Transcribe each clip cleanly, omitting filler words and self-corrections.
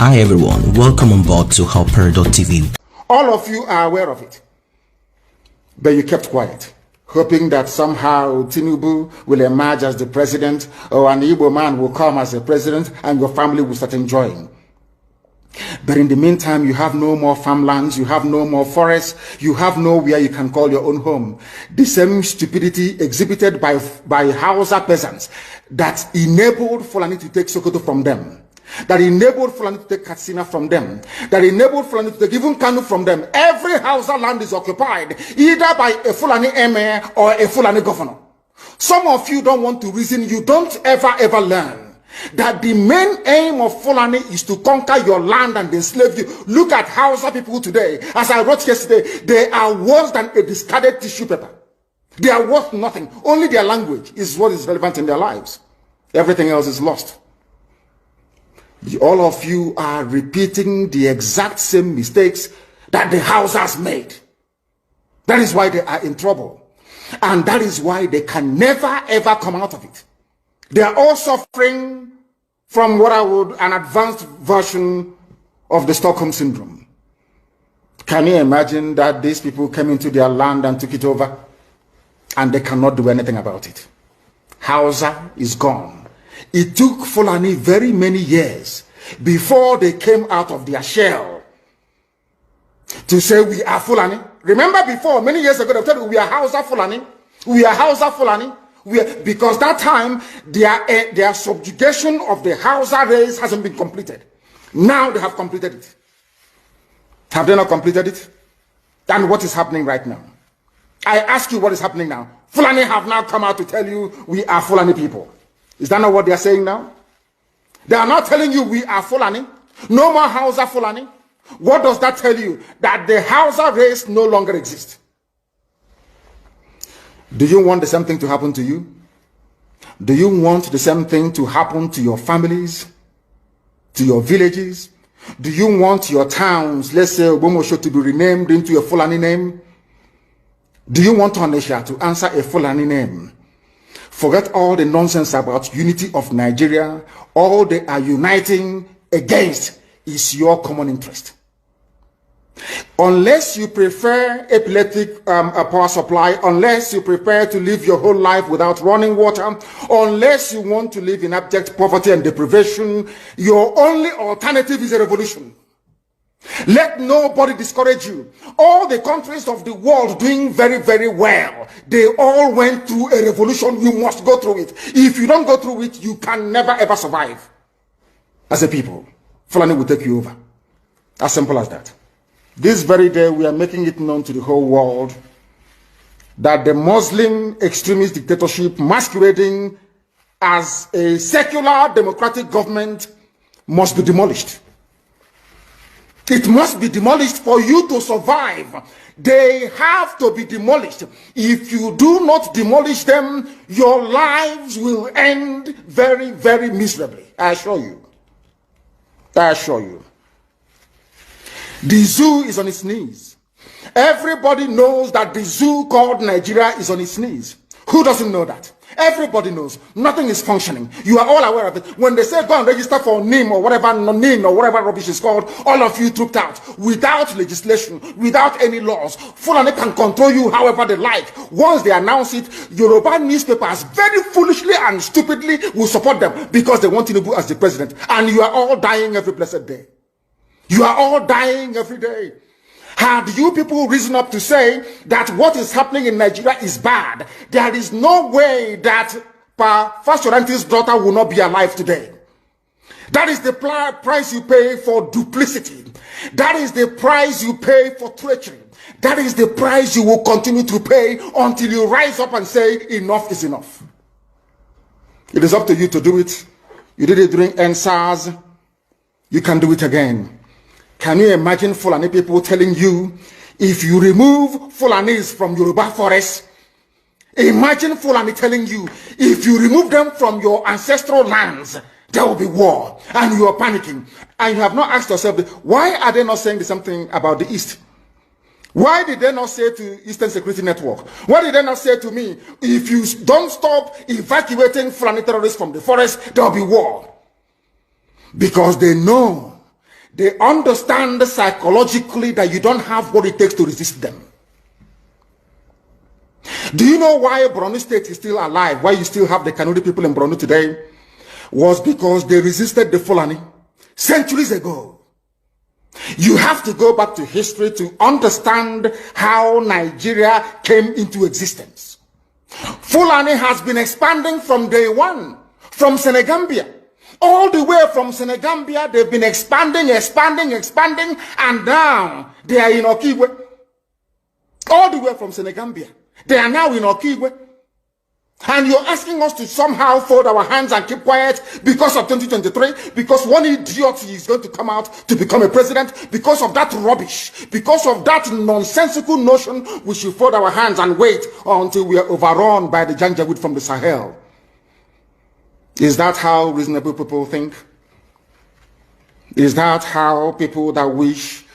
Hi everyone, welcome on board to Hopper.tv. All of you are aware of it, but you kept quiet, hoping that somehow TINUBU will emerge as the president, or an Igbo man will come as the president and your family will start enjoying. But in the meantime, you have no more farmlands, you have no more forests, you have nowhere you can call your own home. The same stupidity exhibited by Hausa peasants that enabled Fulani to take Sokoto from them, that enabled Fulani to take Katsina from them, that enabled Fulani to take even Kanu from them. Every Hausa land is occupied either by a Fulani emir or a Fulani governor. Some of you don't want to reason, you don't ever learn that the main aim of Fulani is to conquer your land and enslave you. Look at Hausa people today. As I wrote yesterday, they are worse than a discarded tissue paper. They are worth nothing. Only their language is what is relevant in their lives. Everything else is lost. All of you are repeating the exact same mistakes that the Hausas made. That is why they are in trouble. And that is why they can never ever come out of it. They are all suffering from what I would an advanced version of the Stockholm Syndrome. Can you imagine that these people came into their land and took it over and they cannot do anything about it? Hausa is gone. It took Fulani very many years before they came out of their shell to say we are Fulani. Remember before, many years ago, they told you we are Hausa Fulani. We are Hausa Fulani. Because that time, their subjugation of the Hausa race hasn't been completed. Now they have completed it. Have they not completed it? And what is happening right now? I ask you what is happening now. Fulani have now come out to tell you we are Fulani people. Is that not what they are saying now? They are not telling you we are Fulani. No more Hausa Fulani. What does that tell you? That the Hausa race no longer exists. Do you want the same thing to happen to you? Do you want the same thing to happen to your families, to your villages? Do you want your towns, let's say Obomosho, to be renamed into a Fulani name? Do you want Onisha to answer a Fulani name? Forget all the nonsense about unity of Nigeria. All they are uniting against is your common interest. Unless you prefer epileptic power supply, unless you prepare to live your whole life without running water, unless you want to live in abject poverty and deprivation, your only alternative is a revolution. Let nobody discourage you. All the countries of the world doing very well, they all went through a revolution. You must go through it. If you don't go through it, you can never ever survive as a people. Fulani will take you over. As simple as that. This very day, we are making it known to the whole world that the Muslim extremist dictatorship masquerading as a secular democratic government must be demolished. It must be demolished for you to survive. They have to be demolished. If you do not demolish them, your lives will end very miserably. I assure you. I assure you. The zoo is on its knees. Everybody knows that the zoo called Nigeria is on its knees. Who doesn't know that? Everybody knows. Nothing is functioning. You are all aware of it. When they say go and register for NIM or whatever, NIM or whatever rubbish is called, all of you trooped out without legislation, without any laws. Fulani can control you however they like. Once they announce it, Yoruba newspapers very foolishly and stupidly will support them because they want TINUBU as the president. And you are all dying every blessed day. You are all dying every day. Had you people risen up to say that what is happening in Nigeria is bad, there is no way that Fashoranti's daughter will not be alive today. That is the price you pay for duplicity. That is the price you pay for treachery. That is the price you will continue to pay until you rise up and say enough is enough. It is up to you to do it. You did it during NSAS. You can do it again. Can you imagine Fulani people telling you, if you remove Fulanis from Yoruba forests, imagine Fulani telling you, if you remove them from your ancestral lands, there will be war, and you are panicking. And you have not asked yourself, why are they not saying the same thing about the East? Why did they not say to Eastern Security Network? Why did they not say to me, if you don't stop evacuating Fulani terrorists from the forest, there will be war? Because they know They understand psychologically that you don't have what it takes to resist them. Do you know why Borno State is still alive? Why you still have the Kanuri people in Borno today? Was because they resisted the Fulani centuries ago. You have to go back to history to understand how Nigeria came into existence. Fulani has been expanding from day one, from Senegambia. All the way from Senegambia, they've been expanding, and now they are in Okigwe. All the way from Senegambia. They are now in Okigwe. And you're asking us to somehow fold our hands and keep quiet because of 2023, because one idiot is going to come out to become a president, because of that rubbish, because of that nonsensical notion, we should fold our hands and wait until we are overrun by the Janjaweed from the Sahel. Is that how reasonable people think? Is that how people that wish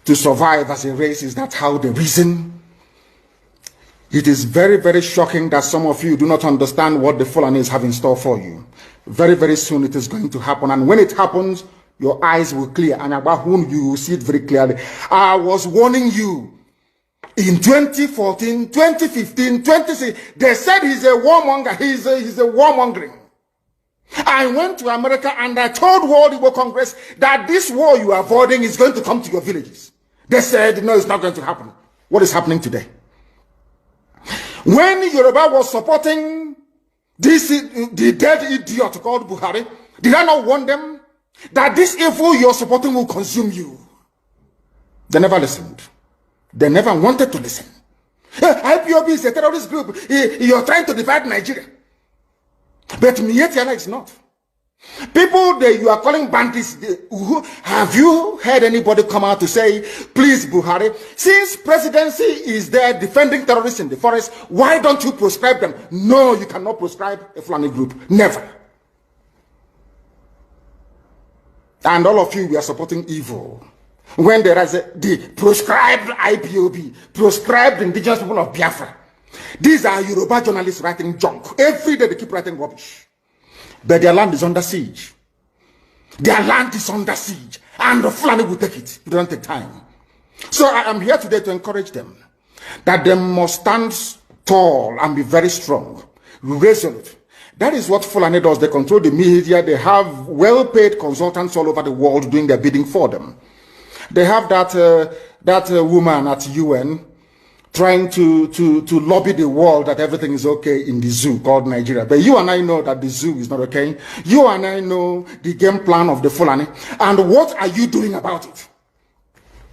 to survive as a race, is that how they reason? It is very, very shocking that some of you do not understand what the Fulanis have in store for you. Very, very soon it is going to happen. And when it happens, your eyes will clear. And about whom you will see it very clearly. I was warning you. In 2014, 2015, 2016, they said he's a warmonger. He's a warmongering. I went to America and I told World Igbo Congress that this war you are avoiding is going to come to your villages. They said, no, it's not going to happen. What is happening today? When Yoruba was supporting the dead idiot called Buhari, did I not warn them that this evil you're supporting will consume you? They never listened. They never wanted to listen. IPOB is a terrorist group. You're trying to divide Nigeria. But Mietiala is not. People that you are calling bandits, have you heard anybody come out to say, please Buhari, since presidency is there defending terrorists in the forest, why don't you proscribe them? No, you cannot proscribe a Fulani group. Never. And all of you, we are supporting evil. When there is the proscribed IPOB, proscribed indigenous people of Biafra. These are Yoruba journalists writing junk. Every day they keep writing rubbish. But their land is under siege. Their land is under siege. And the Fulani will take it. It doesn't take time. So I am here today to encourage them that they must stand tall and be very strong, resolute. That is what Fulani does. They control the media. They have well-paid consultants all over the world doing their bidding for them. They have that woman at UN trying to lobby the world that everything is okay in the zoo called Nigeria. But you and I know that the zoo is not okay. You and I know the game plan of the Fulani. And what are you doing about it?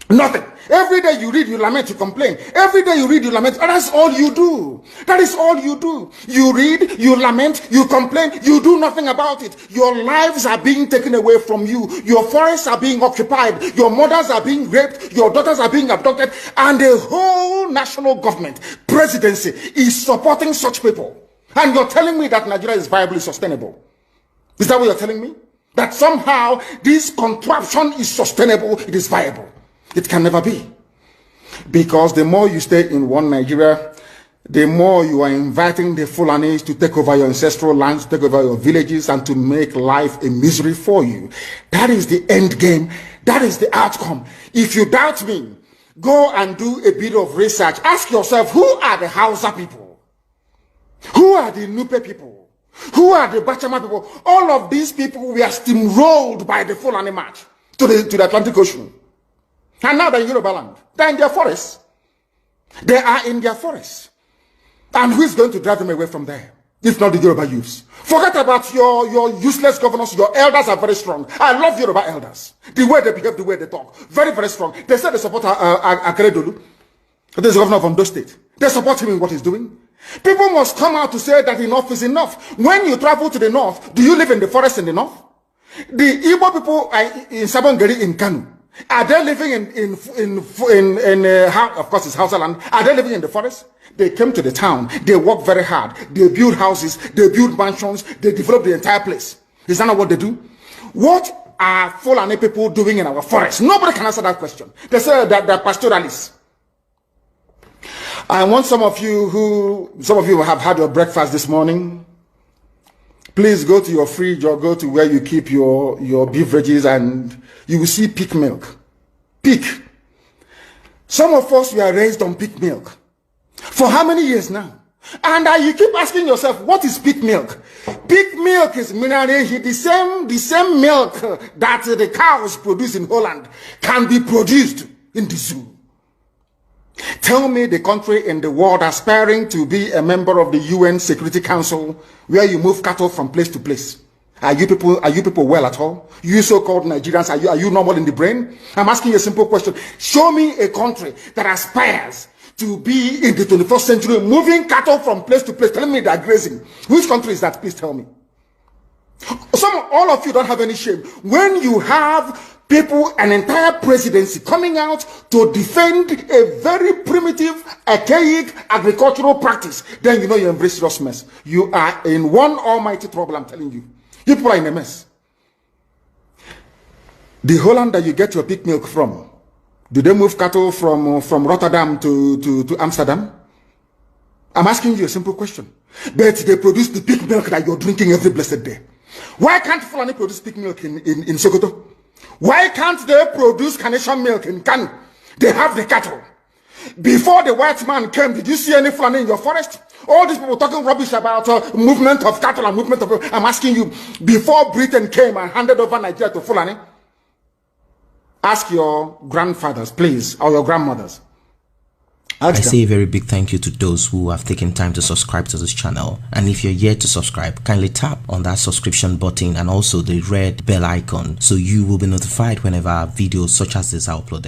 Nothing. Every day you read, you lament, you complain. Every day you read, you lament. And that's all you do. That is all you do. You read, you lament, you complain. You do nothing about it. Your lives are being taken away from you. Your forests are being occupied. Your mothers are being raped. Your daughters are being abducted. And the whole national government, presidency, is supporting such people. And you're telling me that Nigeria is viably sustainable. Is that what you're telling me? That somehow this contraption is sustainable, it is viable. It can never be. Because the more you stay in one Nigeria, the more you are inviting the Fulanis to take over your ancestral lands, to take over your villages, and to make life a misery for you. That is the end game. That is the outcome. If you doubt me, go and do a bit of research. Ask yourself, who are the Hausa people? Who are the Nupe people? Who are the Bachama people? All of these people were steamrolled by the Fulani march to the Atlantic Ocean. And now they're in Yoruba land. They're in their forests. They are in their forests. And who is going to drive them away from there? If not the Yoruba youths. Forget about your useless governors. Your elders are very strong. I love Yoruba elders. The way they behave, the way they talk. Very, very strong. They said they support Akeredolu. This governor of Ondo State. They support him in what he's doing. People must come out to say that enough is enough. When you travel to the north, do you live in the forest in the north? The Igbo people in Sabongeri in Kanu. Are they living of course it's Hausa land, are they living in the forest? They came to the town, they work very hard, they build houses, they build mansions, they develop the entire place. Is that not what they do? What are Fulani people doing in our forest? Nobody can answer that question. They say that they're pastoralists. I want some of you have had your breakfast this morning. Please go to your fridge or go to where you keep your beverages and you will see peak milk. Peak. Some of us were raised on peak milk. For how many years now? And you keep asking yourself, what is peak milk? Peak milk is the same milk that the cows produce in Holland can be produced in the zoo. Tell me the country in the world aspiring to be a member of the UN Security Council where you move cattle from place to place. Are you people well at all? You so-called Nigerians, are you normal in the brain? I'm asking you a simple question. Show me a country that aspires to be in the 21st century moving cattle from place to place. Tell me they're grazing. Which country is that? Please tell me. All of you don't have any shame. When you have people, an entire presidency coming out to defend a very primitive, archaic agricultural practice, then you know you embrace serious mess. You are in one almighty trouble, I'm telling you. People are in a mess. The Holland that you get your peak milk from, do they move cattle from Rotterdam to Amsterdam? I'm asking you a simple question. But they produce the peak milk that you're drinking every blessed day. Why can't Fulani produce peak milk in Sokoto? Why can't they produce carnation milk in Kano? They have the cattle. Before the white man came, did you see any Fulani in your forest? All these people talking rubbish about movement of cattle and movement of... I'm asking you, before Britain came and handed over Nigeria to Fulani, ask your grandfathers, please, or your grandmothers. I say a very big thank you to those who have taken time to subscribe to this channel. And if you're yet to subscribe, kindly tap on that subscription button and also the red bell icon so you will be notified whenever videos such as this are uploaded.